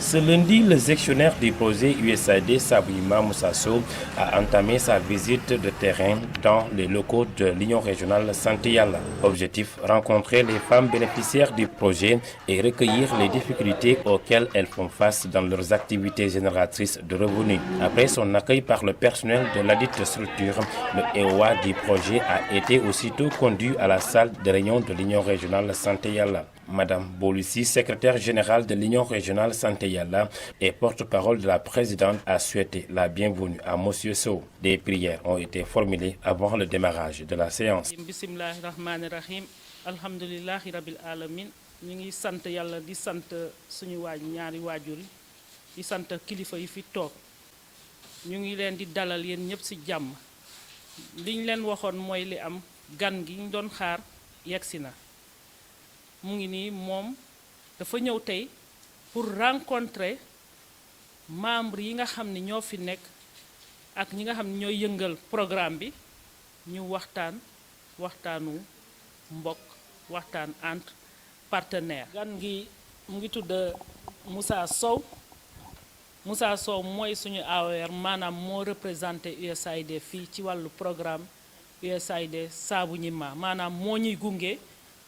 Ce lundi, le gestionnaire du projet USAID Sabouyima Moussa Sow a entamé sa visite de terrain dans les locaux de l'Union régionale Santé Yalla. Objectif, rencontrer les femmes bénéficiaires du projet et recueillir les difficultés auxquelles elles font face dans leurs activités génératrices de revenus. Après son accueil par le personnel de ladite structure, le EOA du projet a été aussitôt conduit à la salle de réunion de l'Union régionale Santé Yalla. Madame Bolussi, secrétaire générale de l'Union régionale Santé Yalla et porte-parole de la présidente, a souhaité la bienvenue à Monsieur Sow. Des prières ont été formulées avant le démarrage de la séance. Bismillahirrahmanirrahim. Alhamdulillahi rabbil alamin. Ñu ngi sant Yàlla di sant suñu ñaari waajur yi di sant kilifa yi fi toog ñu ngi leen di dalal yéen ñëpp ci jàmm liñ leen waxoon mooy li am gan gi ñu doon xaar yegsi na. mu ngi nii moom dafa ñëw tey pour rencontrer membres yi nga xam ne ñoo fi nekk ak ñi nga xam ne ñooy yëngal programme bi ñu waxtaanu mbokk waxtaan entre partenaires. gan gi mu ngi tudd Moussa Sow Moussa Sow mooy suñu AOR maanaam moo représenté USAID fii ci wàllu programme USAID Sabouyima maanaam moo ñuy gunge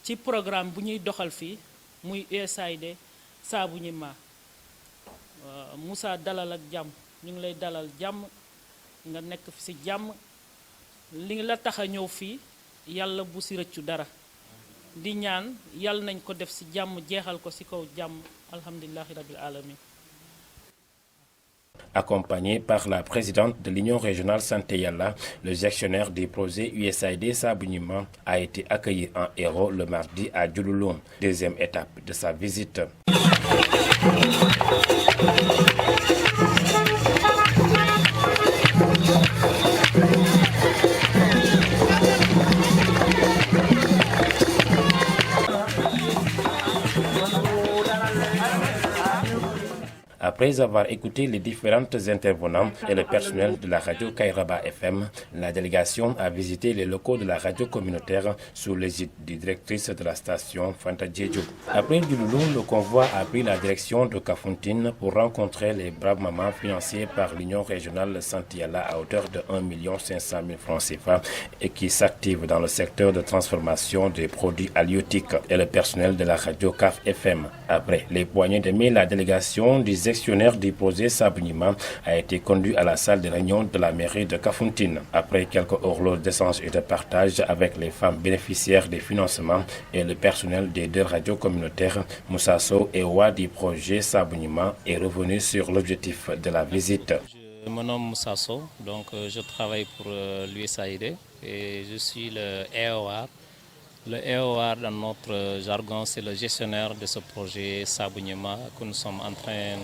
ci programme bu ñuy doxal fii muy USAID Sabouyima Moussa dalal ak jàmm ñu ngi lay dalal jàmm nga nekk fi ci jàmm li la tax a ñëw fii yàlla bu ci rëccu dara di ñaan yàlla nañ ko def ci jàmm jeexal ko ci kaw jàmm alhamdulillahi rabbil alamin. Accompagné par la présidente de l'Union régionale Santé Yalla, le gestionnaire du projet USAID Sabouyima a été accueilli en héros le mardi à Diouloulou. Deuxième étape de sa visite. Après avoir écouté les différentes intervenants et le personnel de la radio Kairaba FM, la délégation a visité les locaux de la radio communautaire sous l'égide du directrice de la station Fanta Diédhiou. Après Diouloulou, le convoi a pris la direction de Kafountine pour rencontrer les braves mamans financées par l'Union régionale Santé Yalla à hauteur de 1 500 000 francs CFA et qui s'activent dans le secteur de transformation des produits halieutiques et le personnel de la radio CAF FM. Après les poignées de main, la délégation du gestionnaire du projet Sabouyima a été conduit à la salle de réunion de la mairie de Kafountine. Après quelques heures d'échange et de partage avec les femmes bénéficiaires des financements et le personnel des deux radios communautaires, Moussa Sow et OA du projet Sabouyima est revenu sur l'objectif de la visite. Je me nomme Moussa Sow, donc je travaille pour l'USAID et je suis le EOA. Le EOA, dans notre jargon, c'est le gestionnaire de ce projet Sabouyima que nous sommes en train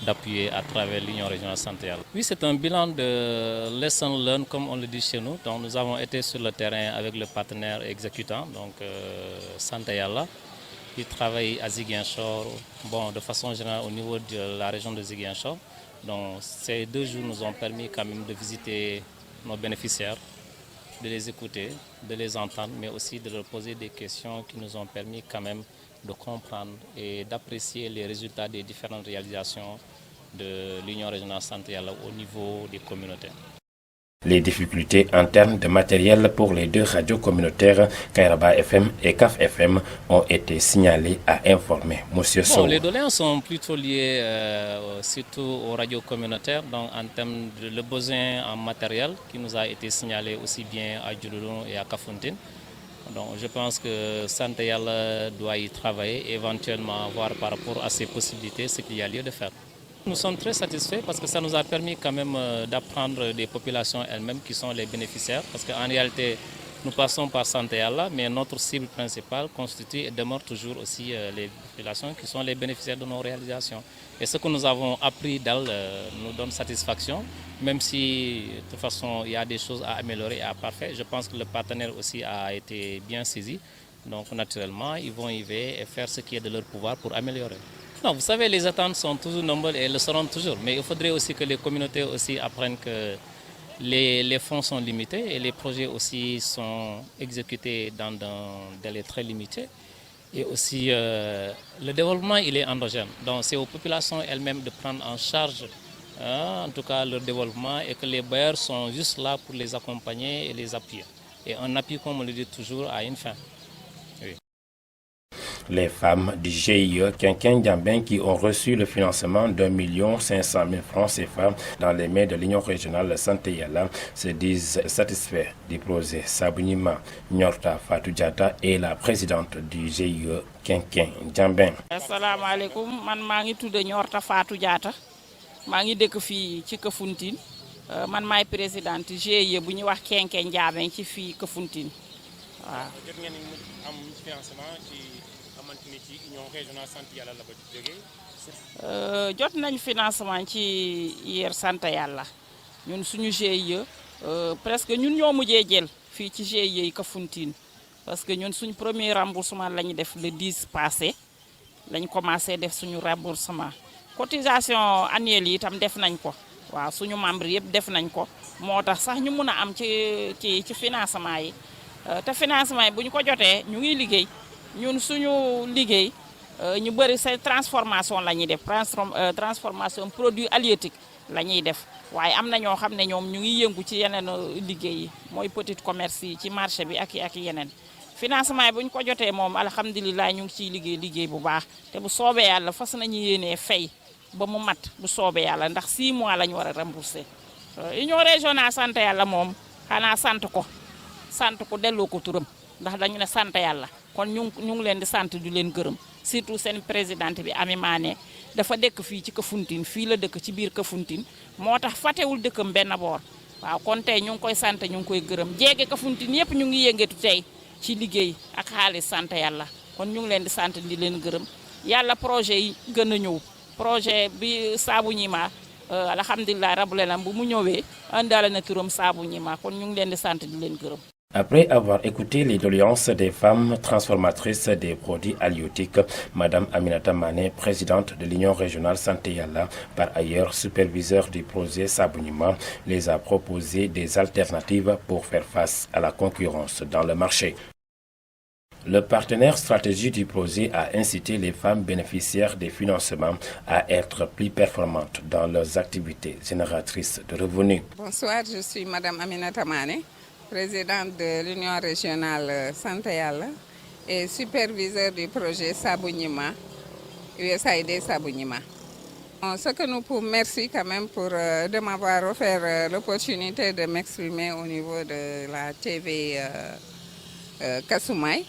d'appuyer à travers l'Union régionale Santé Yalla. Oui, c'est un bilan de lesson learned, comme on le dit chez nous. Donc, nous avons été sur le terrain avec le partenaire exécutant, donc Santé Yalla, qui travaille à Ziguinchor, de façon générale au niveau de la région de Ziguinchor. Donc, ces 2 jours nous ont permis quand même de visiter nos bénéficiaires, de les écouter, de les entendre, mais aussi de leur poser des questions qui nous ont permis quand même de comprendre et d'apprécier les résultats des différentes réalisations de l'Union régionale Santé Yalla au niveau des communautés. Les difficultés en termes de matériel pour les deux radios communautaires Kairaba FM et CAF FM ont été signalées, à informer Monsieur Sow. Les doléances sont plutôt liées surtout aux radios communautaires, donc en termes de le besoin en matériel qui nous a été signalé aussi bien à Diouloulou et à Kafountine. Donc je pense que Santé Yalla doit y travailler et éventuellement voir par rapport à ses possibilités ce qu'il y a lieu de faire. Nous sommes très satisfaits parce que ça nous a permis quand même d'apprendre des populations elles-mêmes qui sont les bénéficiaires. Parce qu'en réalité, nous passons par Santé Yalla, mais notre cible principale constitue et demeure toujours aussi les populations qui sont les bénéficiaires de nos réalisations. Et ce que nous avons appris d'elles nous donne satisfaction, même si de toute façon il y a des choses à améliorer et à parfaire. Je pense que le partenaire aussi a été bien saisi. Donc naturellement, ils vont y veiller et faire ce qui est de leur pouvoir pour améliorer. Non, vous savez, les attentes sont toujours nombreuses et le seront toujours. Mais il faudrait aussi que les communautés aussi apprennent que les fonds sont limités et les projets aussi sont exécutés dans un délai très limité. Et aussi, le développement, il est endogène. Donc, c'est aux populations elles-mêmes de prendre en charge, en tout cas, leur développement et que les bailleurs sont juste là pour les accompagner et les appuyer. Et un appui, comme on le dit toujours, a une fin. Oui. Les femmes du GIE Quinquin Diambin qui ont reçu le financement d'1,5 million francs CFA dans les mains de l'Union régionale Santé Yalla se disent satisfaits du projet. Sabounima Nyorta Fatou Diatta est la présidente du GIE Quinquin Diambin. Assalamu alaikum, man mangi tudde Nyorta Fatou Diatta. Mangi dëkk fii ci Kafountine. Man maay présidente GIE bu ñuy wax Quinquin Diambin ci fii Kafountine. Waaw. Jot ngeen am financement ci xamanteni ci Union régionale Santé Yalla la ba jógee. Jot nañ financement ci hier Santé Yalla. Ñun suñu GIE presque ñun ñoo mujjee jël fii ci GIE yi Kafountine parce que ñun suñ premier remboursement lañu def le 10 passé lañ commencé def suñu remboursement. Cotisation annuelle yi itam def nañ ko. Waaw suñu membre yëpp def nañ ko. Moo tax sax ñu mun a am ci financement yi. Te financement yi bu ñu ko jotee ñu ngi liggéey ñun suñu liggéey ñu bëri say transformation la ñuy def transformation produit halieutique la ñuy def waaye am na ñoo xam ne ñoom ñu ngi yëngu ci yeneen liggéey yi mooy petit commerce yi ci marché bi ak yeneen financement yi bu ñu ko jotee moom alhamdulilah ñu ngi ciy liggéey bu baax te bu soobee yàlla fas nañu yéenee fay ba mu mat bu soobee yàlla ndax 6 mois la ñu war a rembourser Union régionale Santé Yalla moom xanaa sant ko delloo ko turam ndax dañu ne sant yàlla kon ñu ngi leen di sant di leen gërëm surtout seen présidente bi Ami Mané dafa dëkk fii ci Kafountine fii la dëkk ci biir Kafountine moo tax fatewul dëkkam benn boor waaw kon tey ñu ngi koy sant ñu ngi koy gërëm jéege Kafountine yëpp ñu ngi yëngatu tey ci liggéey ak xaalis sant yàlla kon ñu ngi leen di sant di leen gërëm yàlla projet yi gën a ñëw projet bi Sabounima alhamdulilah rabbil alamin bu mu ñëwee àndaale na turam Sabounima kon ñu ngi leen di sant di leen gërëm. Après avoir écouté les doléances des femmes transformatrices des produits halieutiques, Madame Aminata Mané, présidente de l'Union régionale Santé Yalla, par ailleurs superviseur du projet Sabounima, les a proposé des alternatives pour faire face à la concurrence dans le marché. Le partenaire stratégique du projet a incité les femmes bénéficiaires des financements à être plus performantes dans leurs activités génératrices de revenus. Bonsoir, je suis Madame Aminata Mané, présidente de l'Union régionale Santé Yalla et superviseur du projet Sabounima, USAID Sabounima. Ce que nous pouvons, merci quand même de m'avoir offert l'opportunité de m'exprimer au niveau de la TV Kasumai.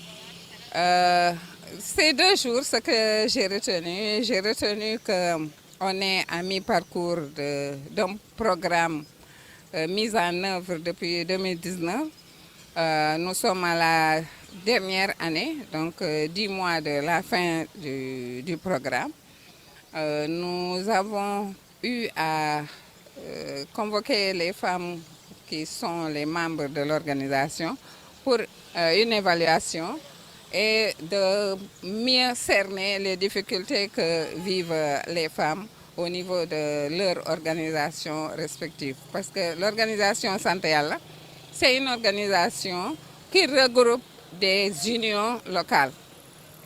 Ces 2 jours, ce que j'ai retenu qu'on est à mi-parcours d'un programme mis en œuvre depuis 2019. Nous sommes à la dernière année, donc 10 mois de la fin du programme. Nous avons eu à convoquer les femmes qui sont les membres de l'organisation pour une évaluation et de mieux cerner les difficultés que vivent les femmes au niveau de leur organisation respective. Parce que l'organisation Santé Yalla, c'est une organisation qui regroupe des unions locales.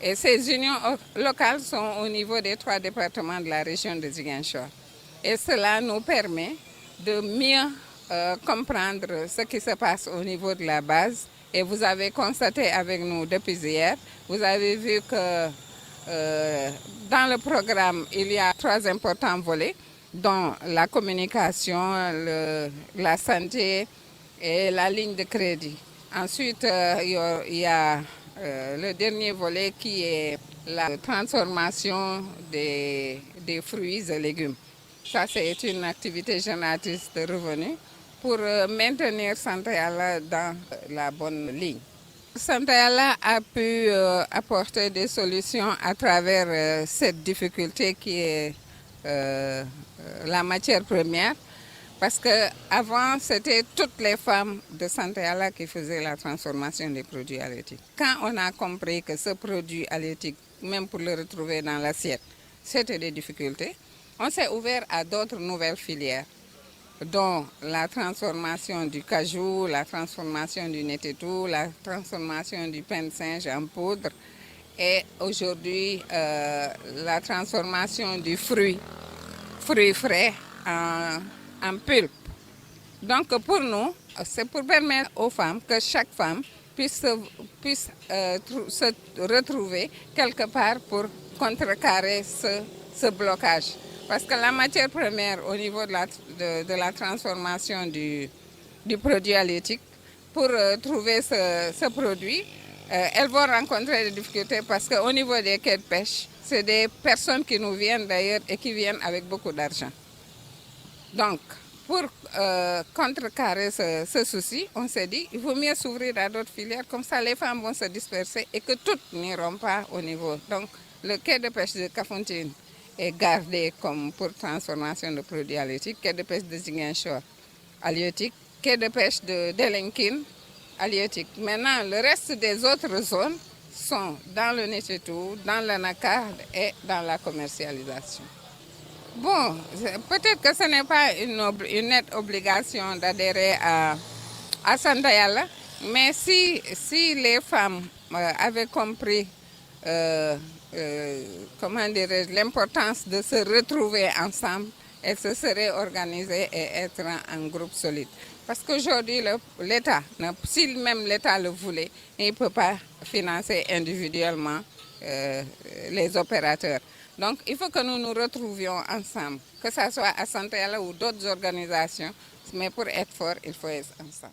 Et ces unions locales sont au niveau des 3 départements de la région de Ziguinchor. Et cela nous permet de mieux comprendre ce qui se passe au niveau de la base. Et vous avez constaté avec nous depuis hier, vous avez vu que dans le programme, il y a 3 importants volets, dont la communication, la santé et la ligne de crédit. Ensuite, il y a le dernier volet qui est la transformation des fruits et légumes. Ça, c'est une activité génératrice de revenus pour maintenir Santé Yalla dans la bonne ligne. Santé Yalla a pu apporter des solutions à travers cette difficulté qui est la matière première, parce qu'avant, c'était toutes les femmes de Santé Yalla qui faisaient la transformation des produits halieutiques. Quand on a compris que ce produit halieutique, même pour le retrouver dans l'assiette, c'était des difficultés, on s'est ouvert à d'autres nouvelles filières. dont la transformation du cajou, la transformation du netetou, la transformation du pain de singe en poudre et aujourd'hui la transformation du fruit frais en pulpe. Donc pour nous, c'est pour permettre aux femmes que chaque femme puisse se retrouver quelque part contrecarrer ce blocage. Parce que la matière première au niveau de la transformation du produit halieutique, pour trouver ce produit, elles vont rencontrer des difficultés parce qu'au niveau des quais de pêche, c'est des personnes qui nous viennent d'ailleurs et qui viennent avec beaucoup d'argent. Donc, pour contrecarrer ce souci, on s'est dit qu'il vaut mieux s'ouvrir à d'autres filières, comme ça les femmes vont se disperser et que toutes n'iront pas au niveau. Donc, le quai de pêche de Kafountine est gardé comme pour transformation de produits halieutiques, quai de pêche de Ziguinchor halieutique, quai de pêche de Delenkin halieutique. Maintenant, le reste des autres zones sont dans le Netetou, dans l'anacarde et dans la commercialisation. Bon, peut-être que ce n'est pas une nette obligation d'adhérer à Santayala, mais si les femmes avaient compris l'importance de se retrouver ensemble, elles se seraient organisées et être un groupe solide. Parce qu'aujourd'hui, l'État, si même l'État le voulait, il ne peut pas financer individuellement les opérateurs. Donc, il faut que nous nous retrouvions ensemble, que ce soit à Santayala ou d'autres organisations, mais pour être fort, il faut être ensemble.